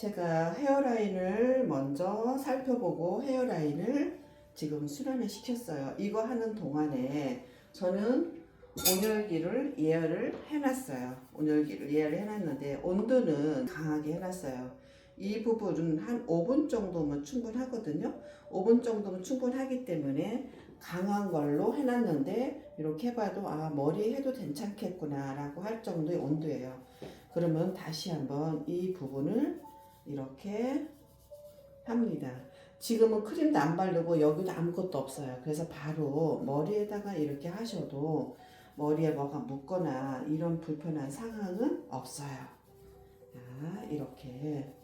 제가 헤어라인을 먼저 살펴보고 헤어라인을 지금 순환을 시켰어요. 이거 하는 동안에 저는 온열기를 예열을 해놨어요. 온열기를 예열을 해놨는데 온도는 강하게 해놨어요. 이 부분은 한 5분 정도면 충분하거든요. 5분 정도면 충분하기 때문에 강한 걸로 해놨는데 이렇게 해봐도 머리 해도 괜찮겠구나 라고 할 정도의 온도예요. 그러면 다시 한번 이 부분을 이렇게 합니다. 지금은 크림도 안 바르고 여기도 아무것도 없어요. 그래서 바로 머리에다가 이렇게 하셔도 머리에 뭐가 묻거나 이런 불편한 상황은 없어요. 자, 이렇게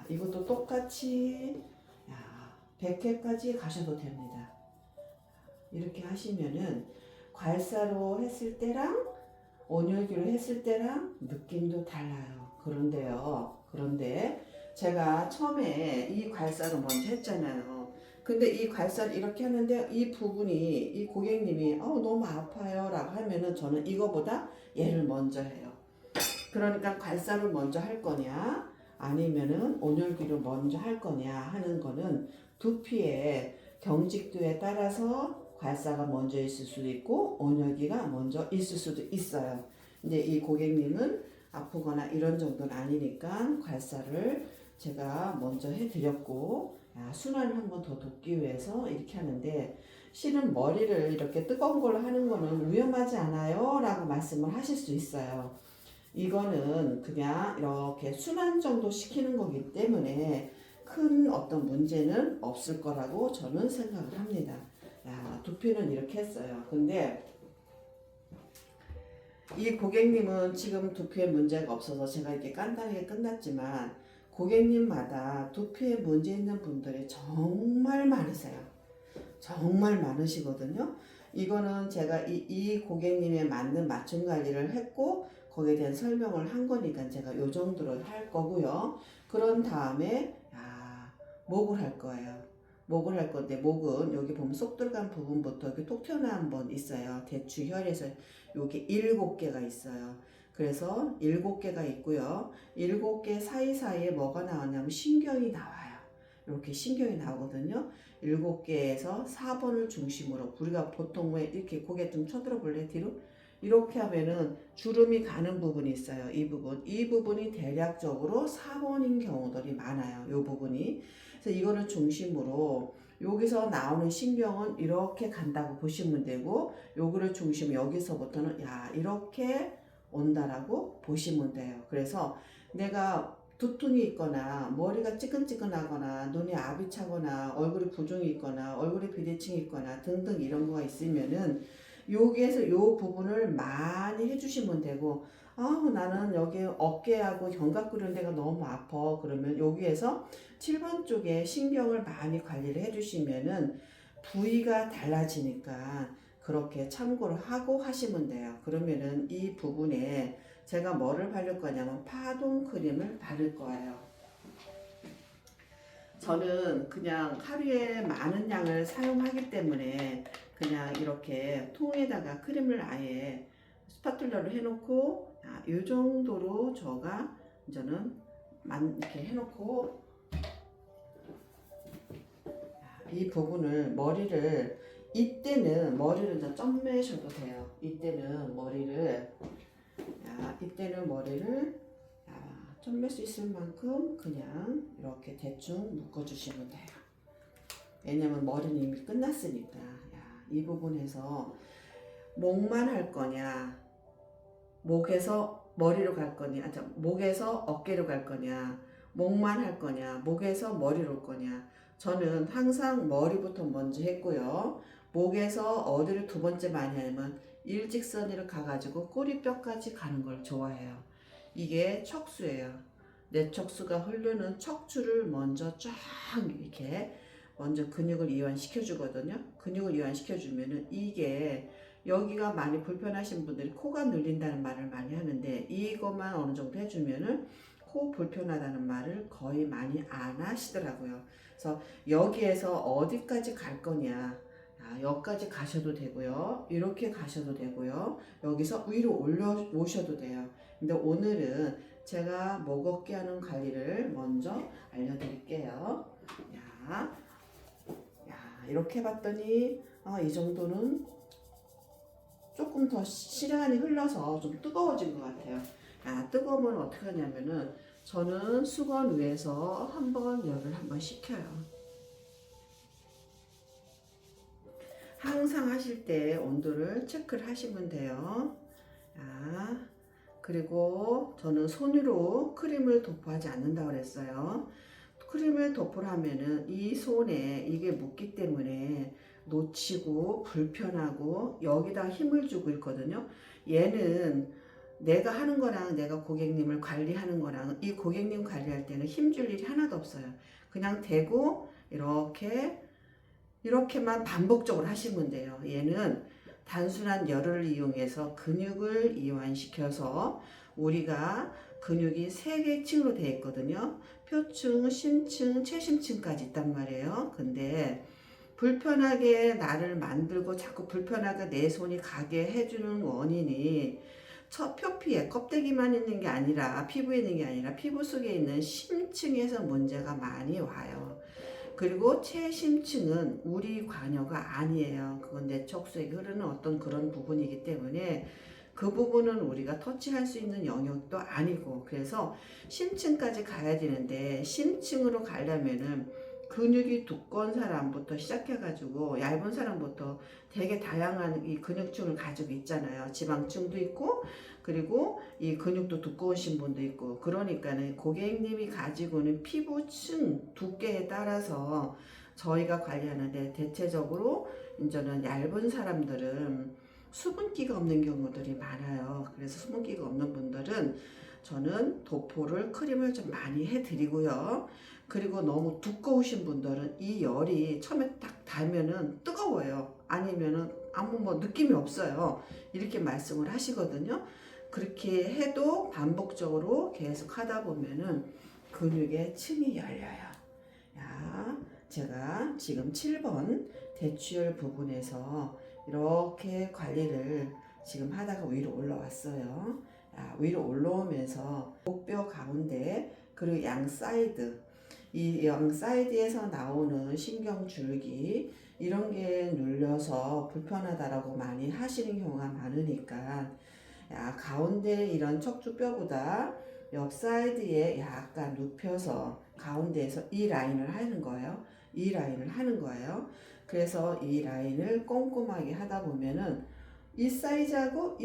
이것도 똑같이 100회까지 가셔도 됩니다. 이렇게 하시면은 괄사로 했을 때랑 온열기로 했을 때랑 느낌도 달라요. 그런데 제가 처음에 이 괄사로 먼저 했잖아요. 근데 이 괄사를 이렇게 하는데 이 부분이 이 고객님이 너무 아파요 라고 하면은 저는 이거보다 얘를 먼저 해요. 그러니까 괄사를 먼저 할 거냐 아니면은 온열기를 먼저 할 거냐 하는 거는 두피의 경직도에 따라서 괄사가 먼저 있을 수도 있고 온열기가 먼저 있을 수도 있어요. 근데 이 고객님은 아프거나 이런 정도는 아니니까 괄사를 제가 먼저 해드렸고 순환을 한 번 더 돕기 위해서 이렇게 하는데 실은 머리를 이렇게 뜨거운 걸로 하는 거는 위험하지 않아요 라고 말씀을 하실 수 있어요. 이거는 그냥 이렇게 순환 정도 시키는 거기 때문에 큰 어떤 문제는 없을 거라고 저는 생각을 합니다. 두피는 이렇게 했어요. 근데 이 고객님은 지금 두피에 문제가 없어서 제가 이렇게 간단하게 끝났지만 고객님마다 두피에 문제 있는 분들이 정말 많으세요. 정말 많으시거든요. 이거는 제가 이 고객님에 맞는 맞춤 관리를 했고 거기에 대한 설명을 한 거니까 제가 요 정도로 할 거고요. 그런 다음에 목을 할 거예요. 목을 할 건데 목은 여기 보면 쏙 들어간 부분부터 이렇게 톡 튀어나온 번 있어요. 대추혈에서 여기 7개가 있어요. 그래서 7개가 있고요. 7개 사이사이에 뭐가 나오냐면 신경이 나와요. 이렇게 신경이 나오거든요. 7개에서 4번을 중심으로 우리가 보통 왜 이렇게 고개 좀 쳐들어 볼래 뒤로? 이렇게 하면은 주름이 가는 부분이 있어요. 이 부분이 대략적으로 4번인 경우들이 많아요. 이 부분이. 그래서 이거를 중심으로 여기서 나오는 신경은 이렇게 간다고 보시면 되고 요거를 중심 여기서부터는 이렇게 온다라고 보시면 돼요. 그래서 내가 두통이 있거나 머리가 찌끈찌끈하거나 눈이 압이 차거나 얼굴에 부종이 있거나 얼굴에 비대칭이 있거나 등등 이런 거가 있으면은 여기에서 요 부분을 많이 해주시면 되고 나는 여기 어깨하고 견갑 그리는 데가 너무 아파 그러면 여기에서 7번 쪽에 신경을 많이 관리를 해주시면은 부위가 달라지니까 그렇게 참고를 하고 하시면 돼요. 그러면은 이 부분에 제가 뭐를 바를 거냐면 파동 크림을 바를 거예요. 저는 그냥 하루에 많은 양을 사용하기 때문에 그냥 이렇게 통에다가 크림을 아예 스파툴러를 해놓고 이 정도로 저는 이렇게 해놓고 이 부분을 이때는 머리를 좀 점매셔도 돼요. 이때는 머리를 좀 맬 수 있을 만큼 그냥 이렇게 대충 묶어주시면 돼요. 왜냐면 머리는 이미 끝났으니까. 이 부분에서 목만 할 거냐, 목에서 머리로 갈 거냐, 목에서 어깨로 갈 거냐, 목만 할 거냐, 목에서 머리로 올 거냐. 저는 항상 머리부터 먼저 했고요. 목에서 어디를 두 번째 많이 하냐면 일직선으로 가가지고 꼬리뼈까지 가는 걸 좋아해요. 이게 척수예요. 내 척수가 흐르는 척추를 먼저 쫙 이렇게 먼저 근육을 이완시켜 주거든요. 근육을 이완시켜 주면은 이게 여기가 많이 불편하신 분들이 코가 눌린다는 말을 많이 하는데 이것만 어느 정도 해주면은 코 불편하다는 말을 거의 많이 안 하시더라고요. 그래서 여기에서 어디까지 갈 거냐, 여기까지 가셔도 되고요. 이렇게 가셔도 되고요. 여기서 위로 올려 오셔도 돼요. 근데 오늘은 제가 목 없게 하는 관리를 먼저 알려드릴게요. 야, 이렇게 해봤더니 이 정도는 조금 더 시간이 흘러서 좀 뜨거워진 것 같아요. 뜨거우면 어떻게 하냐면은 저는 수건 위에서 한번 열을 한번 식혀요. 항상 하실 때 온도를 체크를 하시면 돼요. 그리고 저는 손으로 크림을 도포하지 않는다고 그랬어요. 크림을 도포를 하면은 이 손에 이게 묻기 때문에 놓치고 불편하고 여기다 힘을 주고 있거든요. 얘는 내가 하는 거랑 내가 고객님을 관리하는 거랑 이 고객님 관리할 때는 힘줄 일이 하나도 없어요. 그냥 대고 이렇게만 반복적으로 하시면 돼요. 얘는 단순한 열을 이용해서 근육을 이완시켜서 우리가 근육이 3개 층으로 되어 있거든요. 표층, 심층, 최심층까지 있단 말이에요. 근데 불편하게 나를 만들고 자꾸 불편하게 내 손이 가게 해주는 원인이 첫 표피에 껍데기만 있는 게 아니라 피부에 있는 게 아니라 피부 속에 있는 심층에서 문제가 많이 와요. 그리고 최심층은 우리 관여가 아니에요. 그건 내 척수에 흐르는 어떤 그런 부분이기 때문에 그 부분은 우리가 터치할 수 있는 영역도 아니고, 그래서 심층까지 가야 되는데 심층으로 가려면은 근육이 두꺼운 사람부터 시작해가지고 얇은 사람부터 되게 다양한 이 근육층을 가지고 있잖아요. 지방층도 있고 그리고 이 근육도 두꺼우신 분도 있고, 그러니까는 고객님이 가지고는 피부층 두께에 따라서 저희가 관리하는데 대체적으로 이제는 얇은 사람들은 수분기가 없는 경우들이 많아요. 그래서 수분기가 없는 분들은 저는 도포를 크림을 좀 많이 해드리고요. 그리고 너무 두꺼우신 분들은 이 열이 처음에 딱 닿으면은 뜨거워요. 아니면은 아무 느낌이 없어요. 이렇게 말씀을 하시거든요. 그렇게 해도 반복적으로 계속 하다 보면은 근육의 층이 열려요. 제가 지금 7번 대추열 부분에서 이렇게 관리를 지금 하다가 위로 올라왔어요. 위로 올라오면서 목뼈 가운데 그리고 양 사이드, 이 양 사이드에서 나오는 신경줄기 이런 게 눌려서 불편하다라고 많이 하시는 경우가 많으니까 가운데 이런 척추뼈보다 옆 사이드에 약간 눕혀서 가운데에서 이 라인을 하는 거예요. 이 라인을 하는 거예요. 그래서 이 라인을 꼼꼼하게 하다 보면은 이 사이즈하고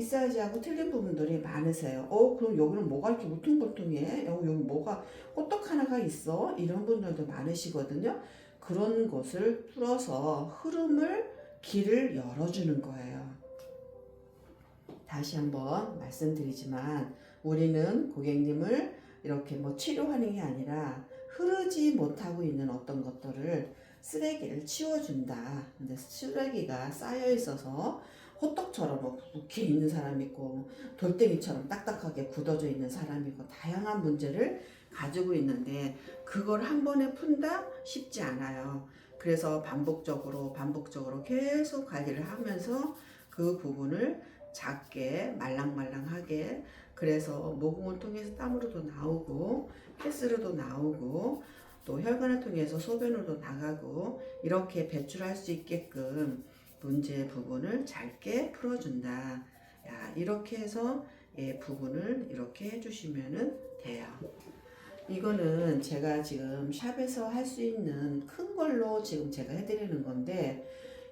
틀린 부분들이 많으세요. 그럼 여기는 뭐가 이렇게 울퉁불퉁해? 여기 뭐가 호떡 하나가 있어? 이런 분들도 많으시거든요. 그런 것을 풀어서 길을 열어주는 거예요. 다시 한번 말씀드리지만 우리는 고객님을 이렇게 치료하는 게 아니라 흐르지 못하고 있는 어떤 것들을 쓰레기를 치워준다. 근데 쓰레기가 쌓여 있어서 호떡처럼 묵혀 있는 사람이 있고 돌덩이처럼 딱딱하게 굳어져 있는 사람이 있고 다양한 문제를 가지고 있는데 그걸 한 번에 푼다 쉽지 않아요. 그래서 반복적으로 계속 관리를 하면서 그 부분을 작게 말랑말랑하게, 그래서 모공을 통해서 땀으로도 나오고 가스로도 나오고 또 혈관을 통해서 소변으로도 나가고 이렇게 배출할 수 있게끔 문제 부분을 짧게 풀어준다. 이렇게 해서 부분을 이렇게 해주시면 돼요. 이거는 제가 지금 샵에서 할 수 있는 큰 걸로 지금 제가 해드리는 건데,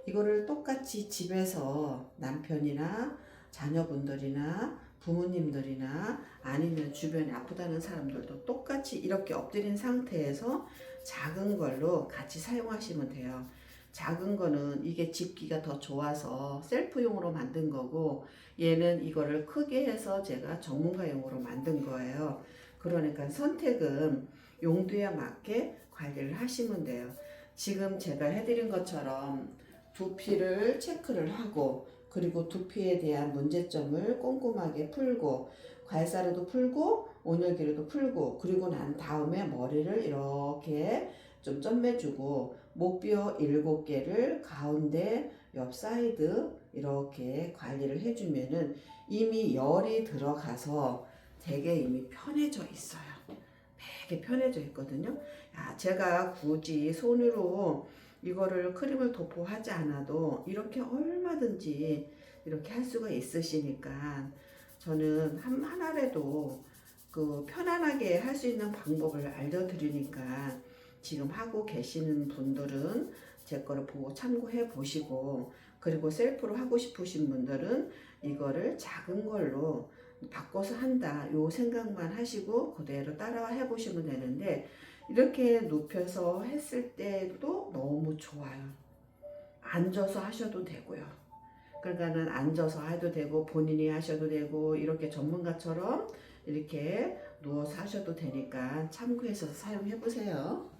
이거를 똑같이 집에서 남편이나 자녀분들이나 부모님들이나 아니면 주변에 아프다는 사람들도 똑같이 이렇게 엎드린 상태에서 작은 걸로 같이 사용하시면 돼요. 작은 거는 이게 집기가 더 좋아서 셀프용으로 만든 거고, 얘는 이거를 크게 해서 제가 전문가용으로 만든 거예요. 그러니까 선택은 용도에 맞게 관리를 하시면 돼요. 지금 제가 해드린 것처럼 두피를 체크를 하고, 그리고 두피에 대한 문제점을 꼼꼼하게 풀고, 괄사로도 풀고 온열기로도 풀고, 그리고 난 다음에 머리를 이렇게 좀 점매주고 목뼈 7개를 가운데 옆 사이드 이렇게 관리를 해주면은 이미 열이 들어가서 되게 이미 편해져 있어요. 되게 편해져 있거든요. 야, 제가 굳이 손으로 이거를 크림을 도포하지 않아도 이렇게 얼마든지 이렇게 할 수가 있으시니까 저는 하나라도 그 편안하게 할 수 있는 방법을 알려드리니까 지금 하고 계시는 분들은 제 거를 보고 참고해 보시고, 그리고 셀프로 하고 싶으신 분들은 이거를 작은 걸로 바꿔서 한다 요 생각만 하시고 그대로 따라 해보시면 되는데, 이렇게 눕혀서 했을 때도 너무 좋아요. 앉아서 하셔도 되고요. 그러니까는 앉아서 해도 되고 본인이 하셔도 되고 이렇게 전문가처럼 이렇게 누워서 하셔도 되니까 참고해서 사용해 보세요.